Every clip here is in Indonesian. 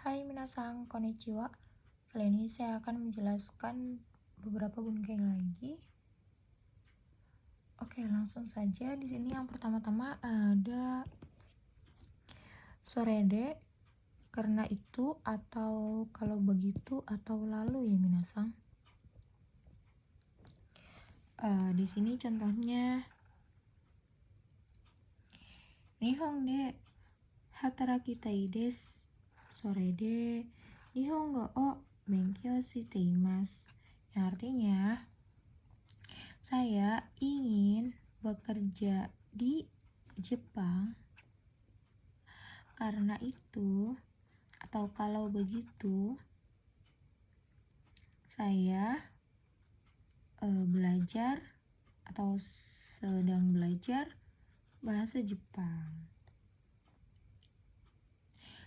Hai minasang, konnichiwa. Kali ini saya akan menjelaskan beberapa bunkai lagi. Oke, langsung saja. Di sini yang pertama-tama ada sorede, karena itu, atau kalau begitu, atau lalu ya minasang. Di sini contohnya Nihon de hatarakitaii desu. Sorede Nihongo o benkyou shiteimasu. Yang artinya saya ingin bekerja di Jepang, karena itu atau kalau begitu saya belajar atau sedang belajar bahasa Jepang.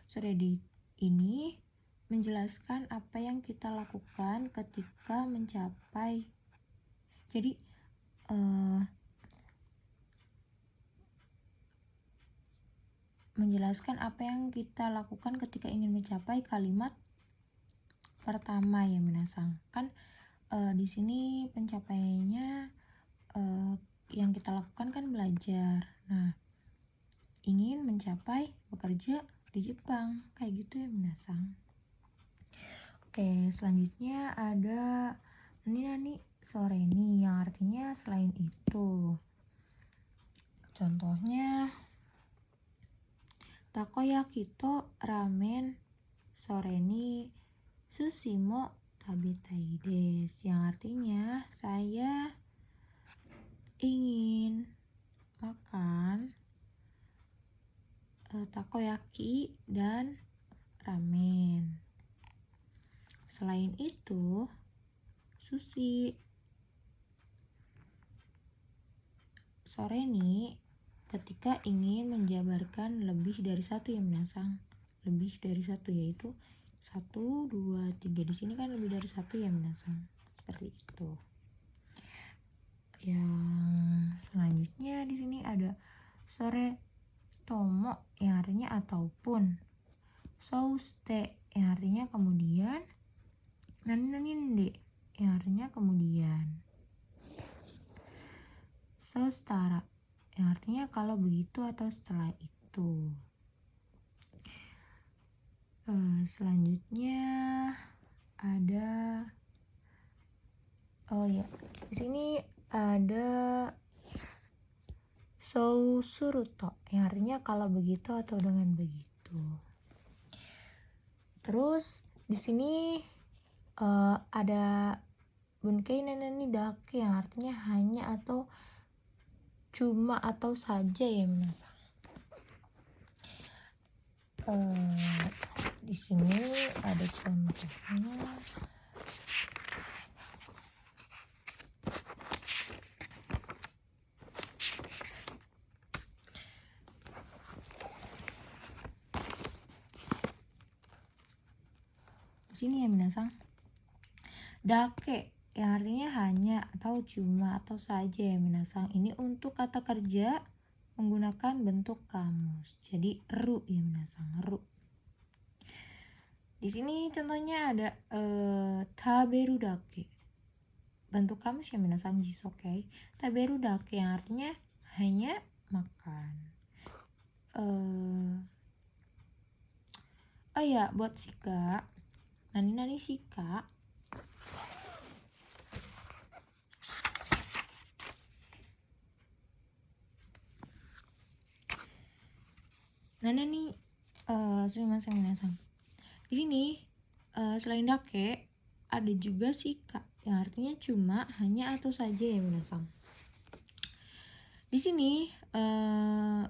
Sorede ini menjelaskan apa yang kita lakukan ketika mencapai. Jadi menjelaskan apa yang kita lakukan ketika ingin mencapai kalimat pertama ya minasang. Kan di sini pencapaiannya yang kita lakukan kan belajar. Nah, ingin mencapai bekerja di Jepang, kayak gitu ya minasang. Oke, selanjutnya ada nani soreni, yang artinya selain itu. Contohnya takoyaki to ramen soreni sushi mo tabetai desu, yang artinya saya ingin makan takoyaki dan ramen. Selain itu, sushi. Soreni ketika ingin menjabarkan lebih dari satu ya minasang. Lebih dari satu, yaitu 1, 2, 3. Di sini kan lebih dari satu ya minasang. Seperti itu. Yang selanjutnya di sini ada sore tomo, yang artinya ataupun. Souste, yang artinya kemudian. Nani de, yang artinya kemudian. Sostara, yang artinya kalau begitu atau setelah itu. Selanjutnya ada di sini ada sousuruto, yang artinya kalau begitu atau dengan begitu. Terus di sini ada bunkai nani dake, yang artinya hanya atau cuma atau saja ya minasang. Di sini ada contohnya. Di sini ya minasang. Dake, yang artinya hanya atau cuma atau saja ya minasang. Ini untuk kata kerja menggunakan bentuk kamus. Jadi ru ya minasang, ru. Di sini contohnya ada taberu dake. Bentuk kamus ya minasang jisokai. Taberu dake, yang artinya hanya makan. Buat shika. Nani shika. Nani sumimasen minasang. Di sini selain dake ada juga shika, yang artinya cuma, hanya atau saja ya minasang. Di sini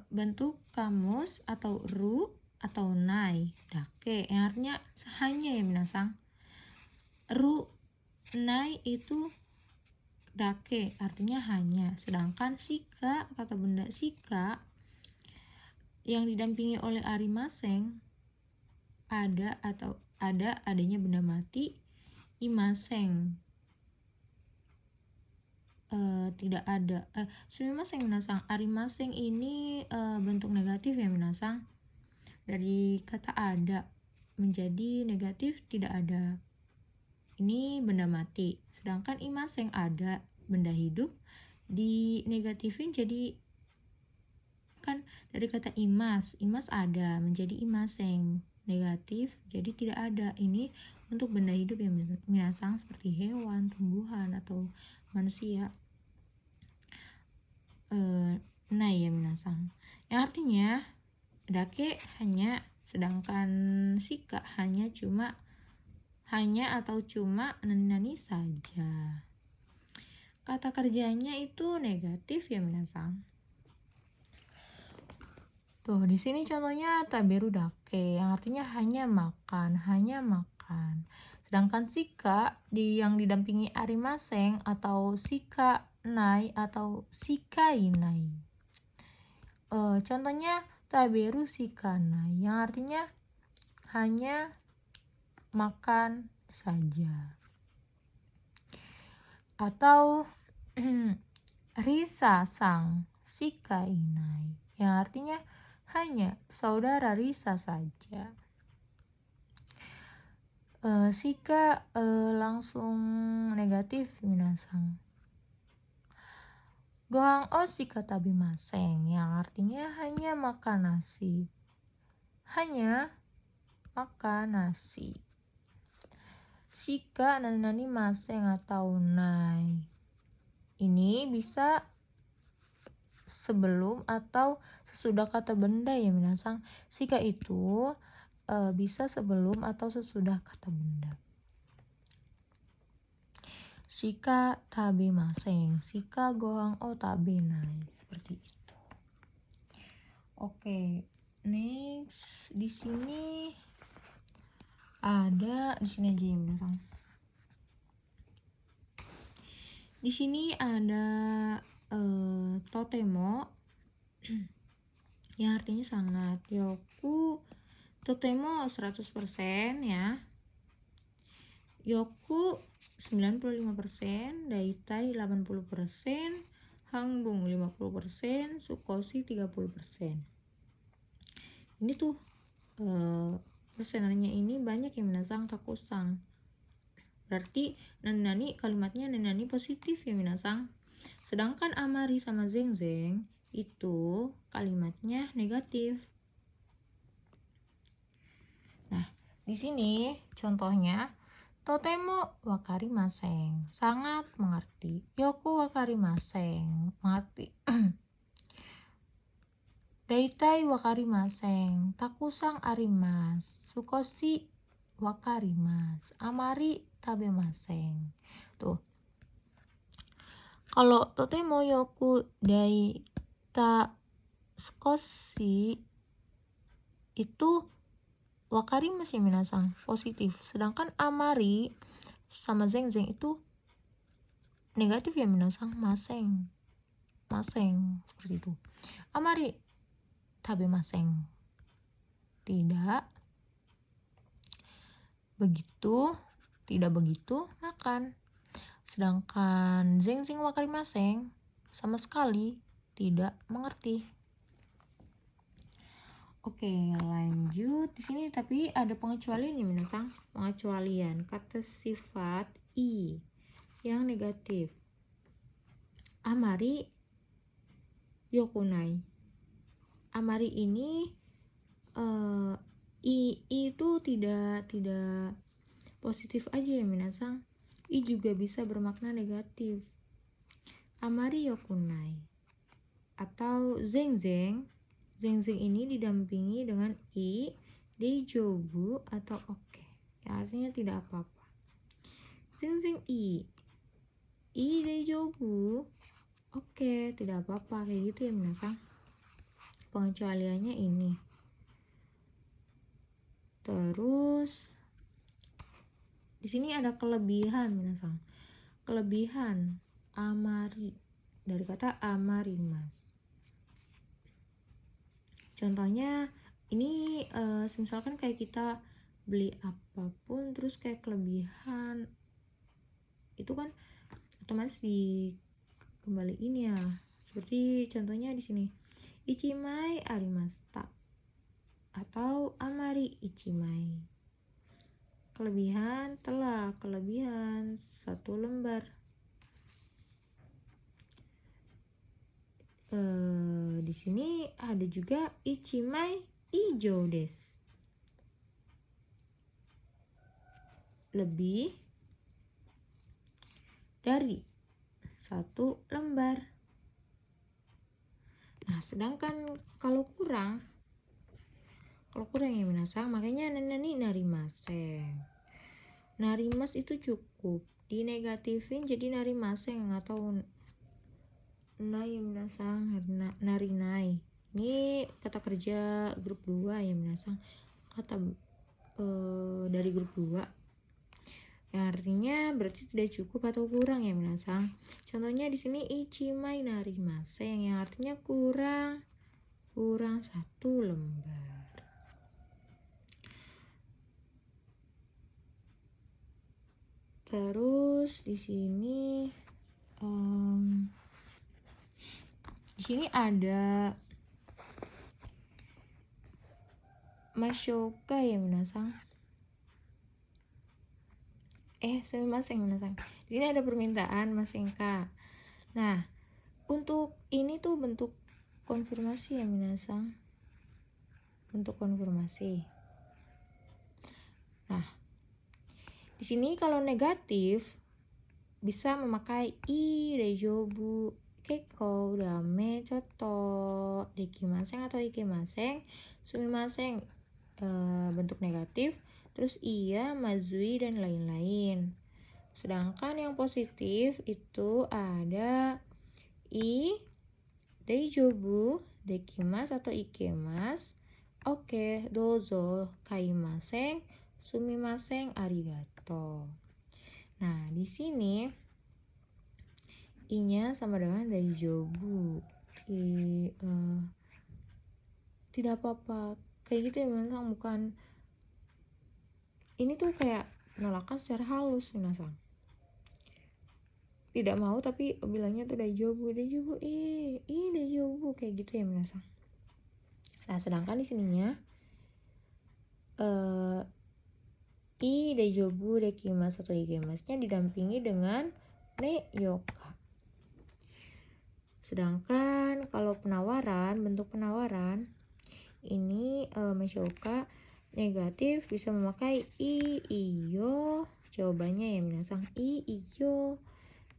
bentuk kamus atau ru atau nai dake, yang artinya hanya ya minasang. Ru nai itu dake, artinya hanya. Sedangkan shika, kata benda shika yang didampingi oleh arimaseng, adanya benda mati, imaseng tidak ada. Sumimasen minasang, arimaseng ini bentuk negatif ya minasang, dari kata ada, menjadi negatif tidak ada. Ini benda mati. Sedangkan imaseng ada, benda hidup, di negatifin jadi kan dari kata imas ada menjadi imaseng, negatif jadi tidak ada. Ini untuk benda hidup yang minasang seperti hewan, tumbuhan atau manusia. Nah ya minasang, yang artinya dake hanya, sedangkan sika hanya atau cuma nani saja. Kata kerjanya itu negatif ya minasang. Tuh, di sini contohnya taberu dake, yang artinya hanya makan. Sedangkan sika yang didampingi arimaseng atau sika nai atau sikai nai. Contohnya taberu sika nai, yang artinya hanya makan saja. Atau Risa sang sikai nai, yang artinya hanya saudara Risa saja. Sika langsung negatif minasang. Gohang o sika tabimaseng, yang artinya hanya makan nasi. Hanya makan nasi. Sika nani maseng atau nai. Ini bisa sebelum atau sesudah kata benda ya minasang. Sika itu bisa sebelum atau sesudah kata benda. Sika tabimaseng, sika gohang o tabi nai, seperti itu. Oke, next di sini aja ya minasang. Di sini ada totemo yang artinya sangat. Yoku totemo 100% ya. Yoku 95%, daitai 80%, hangbung 50%, sukoshi 30%. Ini tuh persenannya ini banyak yang minasang takusang. Berarti nani kalimatnya nani positif ya minasang. Sedangkan amari sama zengzeng itu kalimatnya negatif. Nah, di sini contohnya totemo wakarimaseng, sangat mengerti. Yoku wakarimaseng, mengerti. Daitai wakarimaseng, takusang arimas, sukoshi wakarimas, amari tabemaseng. Tuh. Kalau totemo yoku daita sukoshi itu wakarimas ya minasang, positif. Sedangkan amari sama zengzeng itu negatif ya minasang, maseng seperti itu. Amari tabemaseng, tidak begitu makan. Sedangkan zengzeng wakarimaseng sama sekali tidak mengerti. Oke, lanjut. Di sini tapi ada pengecualian nih minasang. Pengecualian kata sifat i yang negatif. Amari yokunai. Amari ini i itu tidak positif aja ya minasang. I juga bisa bermakna negatif. Amari yokunai. Atau zengzeng ini didampingi dengan i, deijobu atau oke. Ya, artinya tidak apa-apa. Zengzeng i deijobu, oke, tidak apa-apa, kayak gitu ya minasang. Pengecualiannya ini. Terus di sini ada kelebihan minasang. Kelebihan amari dari kata amarimas. Contohnya ini misalkan kayak kita beli apapun terus kayak kelebihan itu kan otomatis dikembaliin ya. Seperti contohnya di sini ichimai arimashita atau amari ichimai. kelebihan telah kelebihan 1 lembar. Di sini ada juga ichimai ijo desu. Lebih dari 1 lembar. Nah, sedangkan kalau kurang ya minasang, makanya nani narimasen. Narimas itu cukup, dinegatifin jadi narimasen atau nai ya minasang, narinai. Ini kata kerja grup 2 ya minasang, kata dari grup 2 yang artinya berarti tidak cukup atau kurang ya minasang. Contohnya di sini ichimai narimasen yang artinya kurang 1 lembar. Terus di sini ada mashoka ya minasang. Sumimasen minasang. Di sini ada permintaan masenka. Nah, untuk ini tuh bentuk konfirmasi ya minasang. Bentuk konfirmasi. Nah, di sini kalau negatif bisa memakai i daijoubu, keiko, dame, choto, dekimasen atau ikemasen, sumimasen bentuk negatif, terus iya, mazui dan lain-lain. Sedangkan yang positif itu ada i, daijoubu, dekimasu atau ikemas, oke, dozo, kaimasen, sumimasen, arigato. Nah, di sini i-nya sama dengan daijoubu. Tidak apa-apa. Kayak gitu ya, minasang, bukan ini tuh kayak penolakan secara halus minasang. Tidak mau tapi bilangnya tuh daijoubu, daijoubu, daijoubu kayak gitu ya minasang. Nah, sedangkan di sininya i daijoubu dekimasu atau ikemasnya didampingi dengan ne yoka. Sedangkan kalau penawaran, bentuk penawaran ini mashoka negatif bisa memakai i, iyo, jawabannya ya minasang, i, iyo,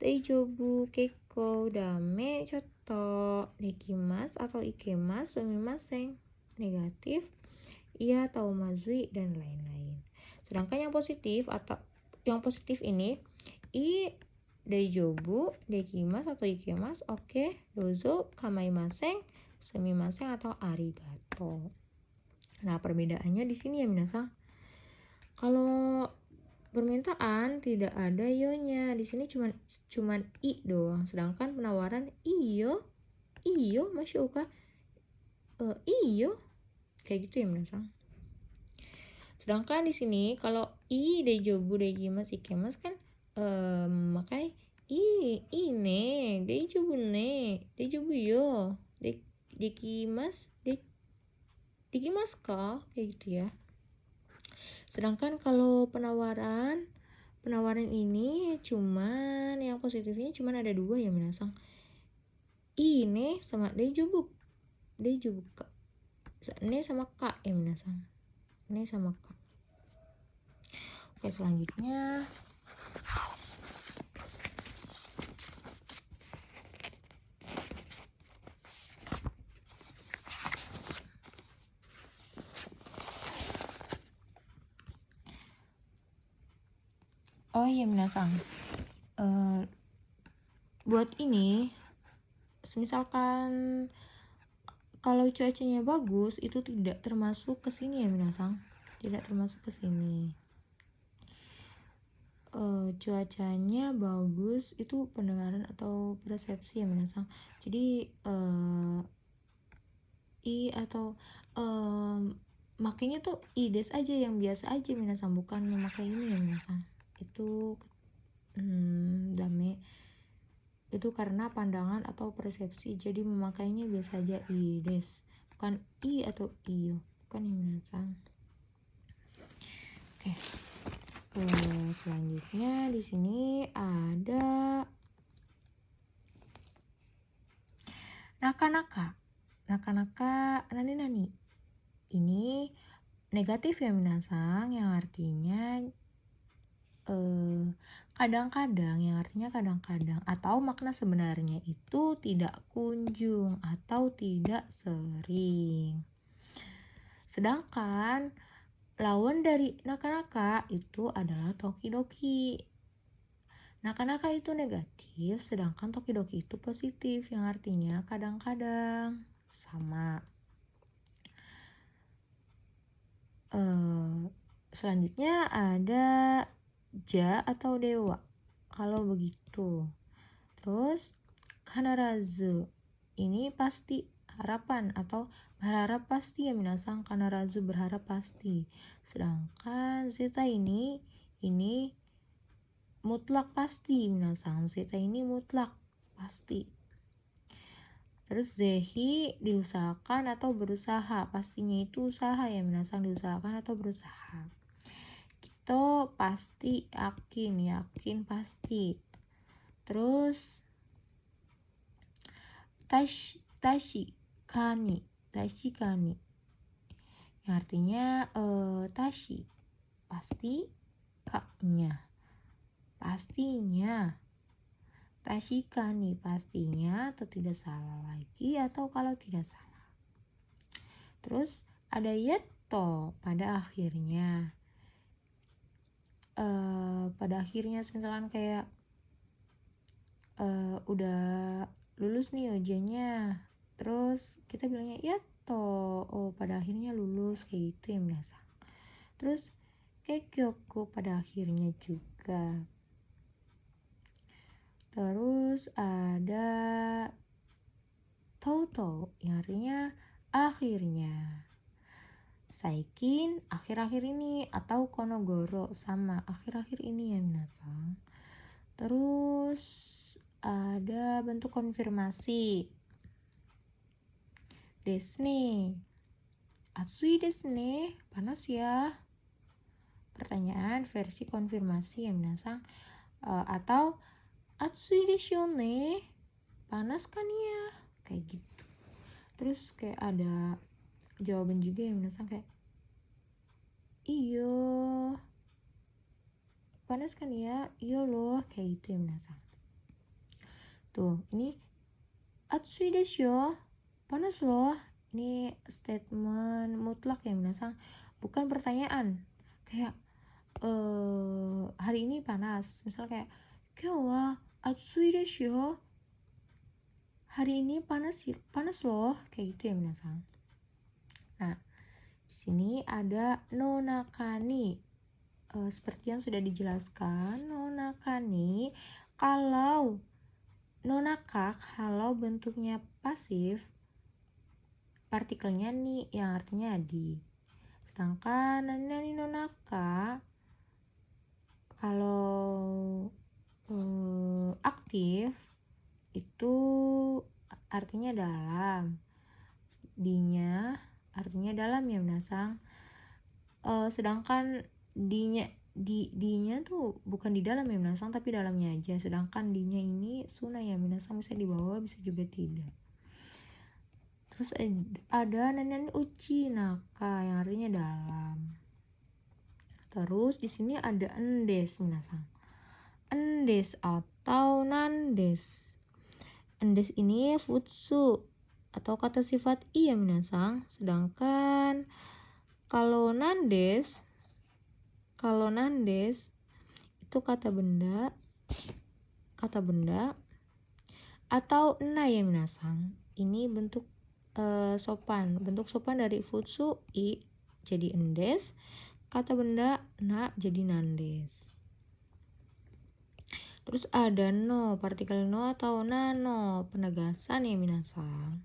daijoubu, keiko, dame, choto, dekimasu atau ikemas, sumimasen negatif, iya atau mazui dan lain-lain. Sedangkan yang positif ini i daijoubu, dekimasu atau ikemas, oke, dozo, kamaimasen, sumimasen atau arigato. Nah, perbedaannya di sini ya minasang. Kalau permintaan tidak ada yo-nya. Di sini cuman i doang. Sedangkan penawaran iyo, mashoka, iyo, kayak gitu ya minasang. Sedangkan di sini kalau i daijoubu, dekimasu, ikemas kan memakai ne, daijoubu ne, daijoubu yo, dekimasu, dekimasu ka, kayak gitu ya. Sedangkan kalau penawaran ini cuman yang positifnya cuman ada 2 ya minasang. Ne sama daijoubu ka. Ne sama ka ya minasang. Ne sama ka. Oke, selanjutnya iya minasang, buat ini misalkan kalau cuacanya bagus itu tidak termasuk ke sini ya minasang, tidak termasuk ke sini. Cuacanya bagus itu pendengaran atau persepsi ya minasang. Jadi i atau makanya tuh ides aja yang biasa aja minasang, bukan memakai ini ya minasang. Itu dame itu karena pandangan atau persepsi, jadi memakainya biasa aja ides, bukan i atau iyo, bukan ya minasang. Oke. Selanjutnya di sini ada naka-naka. Naka-naka nani-nani. Ini negatif ya minasang, yang artinya kadang-kadang, yang artinya kadang-kadang, atau makna sebenarnya itu tidak kunjung atau tidak sering. Sedangkan lawan dari naka-naka itu adalah tokidoki. Naka-naka itu negatif, sedangkan tokidoki itu positif, yang artinya kadang-kadang. Sama. Selanjutnya ada ja atau dewa. Kalau begitu. Terus kanarazu. Ini pasti, harapan atau berharap pasti ya minasang. Kanarazu berharap pasti. Sedangkan zeta ini mutlak pasti minasang. Zeta ini mutlak pasti. Terus zehi diusahakan atau berusaha. Pastinya itu usaha ya minasang, diusahakan atau berusaha. Kita pasti, yakin pasti. Terus tashi kani, yang artinya tashi pasti, kaknya pastinya, tashi kani pastinya atau tidak salah lagi atau kalau tidak salah. Terus ada yetto pada akhirnya. Pada akhirnya misalkan kayak udah lulus nih ujiannya, terus kita bilangnya ya toh, pada akhirnya lulus, kayak gitu ya biasa. Terus kekyoku pada akhirnya juga. Terus ada toto yang artinya akhirnya. Saikin akhir-akhir ini, atau konogoro sama akhir-akhir ini ya minasang. Terus ada bentuk konfirmasi. Desne. Atsui desne. Panas ya. Pertanyaan versi konfirmasi ya minasang. Atau atsui desho ne. Panas kan ya. Kayak gitu. Terus kayak ada jawaban juga ya minasang, kayak iyo. Panas kan ya. Iyo loh. Kayak gitu ya minasang. Tuh, ini atsui desho, panas loh. Ini statement mutlak ya minasang, bukan pertanyaan. Kayak hari ini panas, misal kayak kyou wa atsui desho, hari ini panas loh, kayak gitu ya minasang. Nah, di sini ada no nakani. Seperti yang sudah dijelaskan, no nakani kalau nonaka kalau bentuknya pasif, partikelnya ni yang artinya di. Sedangkan nani nonaka kalau aktif itu artinya dalam. Dinya artinya dalam ya minasang. Sedangkan dinya tuh bukan di dalam ya minasang, tapi dalamnya aja. Sedangkan dinya ini suna ya minasang, bisa di bawah bisa juga tidak. Terus ada nanan uchi naka yang artinya dalam. Terus di sini ada endes minasang. Endes atau nandes. Endes ini futsu atau kata sifat iya minasang. Sedangkan kalau nandes itu kata benda atau na ya minasang. Ini bentuk bentuk sopan dari futsu i jadi endes, kata benda na jadi nandes. Terus ada no, partikel no atau nano, penegasan ya minasang.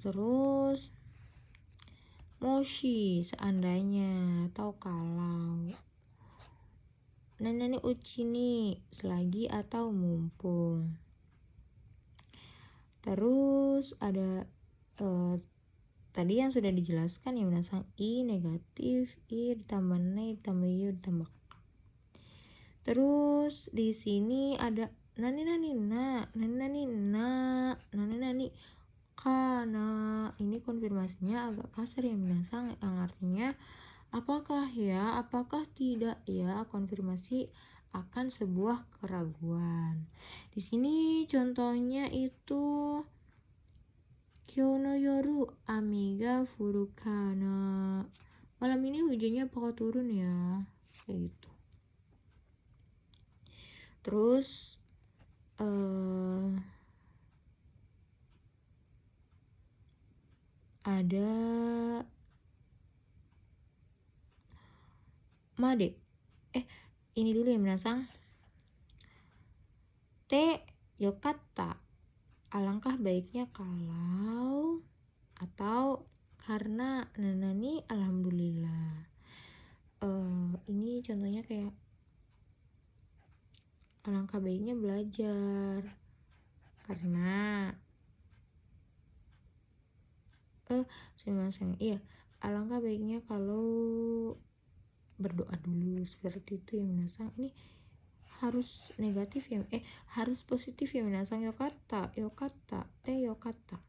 Terus moshi, seandainya atau kalau. Nanani uchi ni, selagi atau mumpung. Terus ada tadi yang sudah dijelaskan ya minasang, i negatif, i ditambah ne ditambah yu ditambah k. Terus di sini ada nani nani na, nani nani na, nani nani kana. Ini konfirmasinya agak kasar ya minasang, yang artinya apakah ya, apakah tidak ya, konfirmasi akan sebuah keraguan. Di sini contohnya itu kyou no yoru ami ga furu kana. Malam ini hujannya apakah turun ya? Kayak gitu. Terus ada made. Ini dulu ya minasang. Te yokatta. Alangkah baiknya kalau, atau karena nanani alhamdulillah. Ini contohnya kayak alangkah baiknya belajar karena iya, alangkah baiknya kalau berdoa dulu, seperti itu ya minasang. Ini harus negatif ya, harus positif ya minasang. Yokata, te yokata.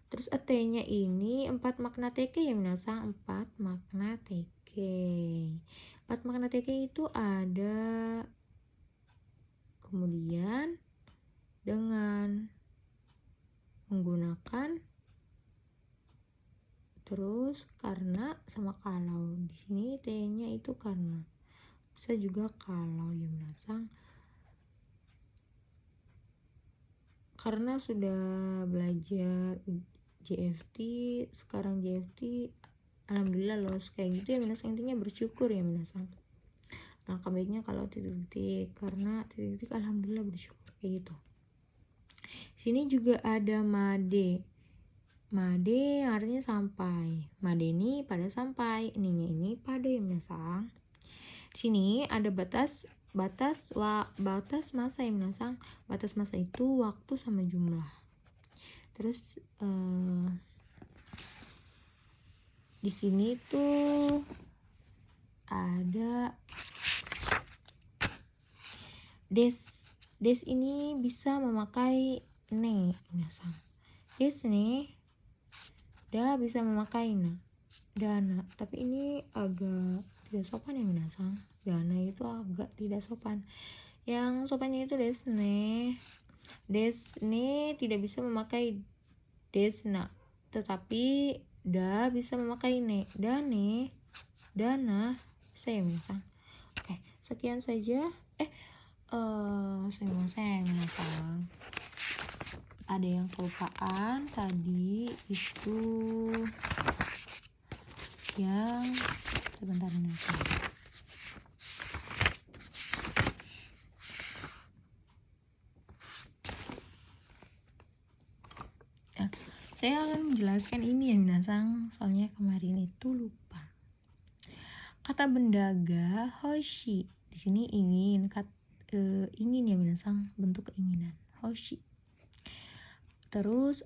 Terus te-nya ini 4 makna teke ya minasang, 4 makna teke. 4 makna teke itu ada kemudian, dengan, menggunakan, terus karena, sama kalau. Di sini t-nya itu karena, bisa juga kalau ya minasang. Karena sudah belajar JFT, sekarang JFT alhamdulillah lolos, kayak gitu ya minasang. Intinya bersyukur ya minasang. Langkah baiknya kalau titik-titik, karena titik-titik alhamdulillah bersyukur, kayak gitu. Sini juga ada made. Made artinya sampai. Made ini pada sampai. Ininya ini pada ya minasang. Sini ada batas masa ya minasang. Batas masa itu waktu sama jumlah. Terus di sini tuh ada des ini bisa memakai ne minasang. Des nih da bisa memakai dana, tapi ini agak tidak sopan ya minasang. Dana itu agak tidak sopan. Yang sopannya itu desne. Desne tidak bisa memakai desna, tetapi da bisa memakai ne. Dane, dana, bisa ya minasang. Oke, sekian saja. Sayang minasang. Ada yang kelupaan tadi itu yang sebentar minasang. Saya akan menjelaskan ini ya minasang, soalnya kemarin itu lupa. Kata benda ga hoshi. Di sini ingin, ingin ya minasang, bentuk keinginan. Hoshi. Terus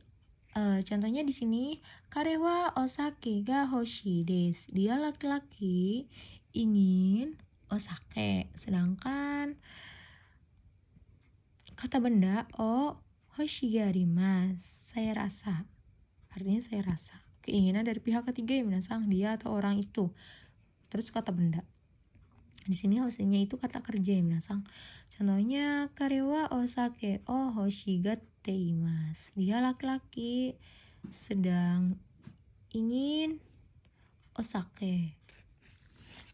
contohnya di sini, kare wa osake ga hoshi desu. Dia laki-laki ingin osake. Sedangkan kata benda o hoshi ga arimasu. Saya rasa. Artinya saya rasa. Keinginan dari pihak ketiga ya minasang, dia atau orang itu. Terus kata benda. Di sini hoshinya itu kata kerja ya minasang. Contohnya kare wa osake o hoshigatte imasu. Dia laki-laki sedang ingin osake.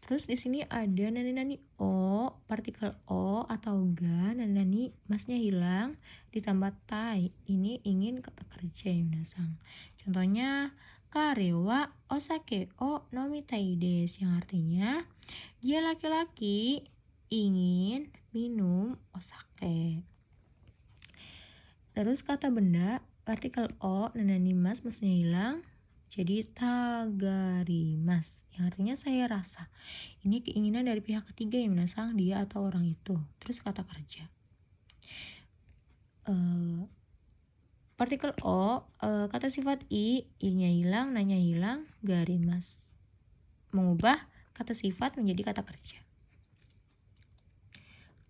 Terus di sini ada nani o, partikel o atau ga, nani masnya hilang ditambah tai. Ini ingin kata kerja ya minasang. Contohnya kare wa osake o nomitai desu, yang artinya dia laki-laki ingin minum osake. Terus kata benda, partikel o, nani mas, masnya hilang, jadi tagarimas, yang artinya saya rasa. Ini keinginan dari pihak ketiga ya minasang, dia atau orang itu. Terus kata kerja, Partikel o, kata sifat i-nya hilang, na-nya hilang, garimas. Mengubah kata sifat menjadi kata kerja.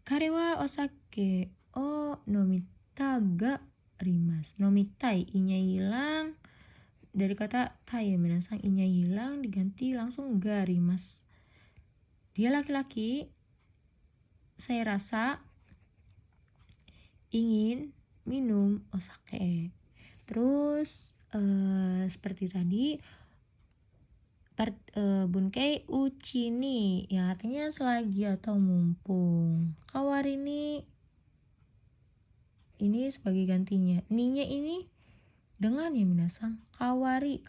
Karewa osake o nomita ga rimas. Nomitai, i-nya hilang. Dari kata tai ya minasang, i-nya hilang diganti langsung garimas. Dia laki-laki, saya rasa ingin minum osake. Terus seperti tadi bunkei uchi ni yang artinya selagi atau mumpung. Kawarini ini sebagai gantinya. Ni-nya ini dengan ya minasang. Kawari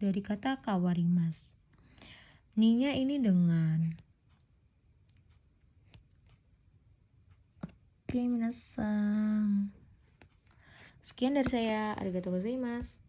dari kata kawarimas. Ni-nya ini dengan. Oke minasang. Sekian dari saya. Arigatou gozaimasu.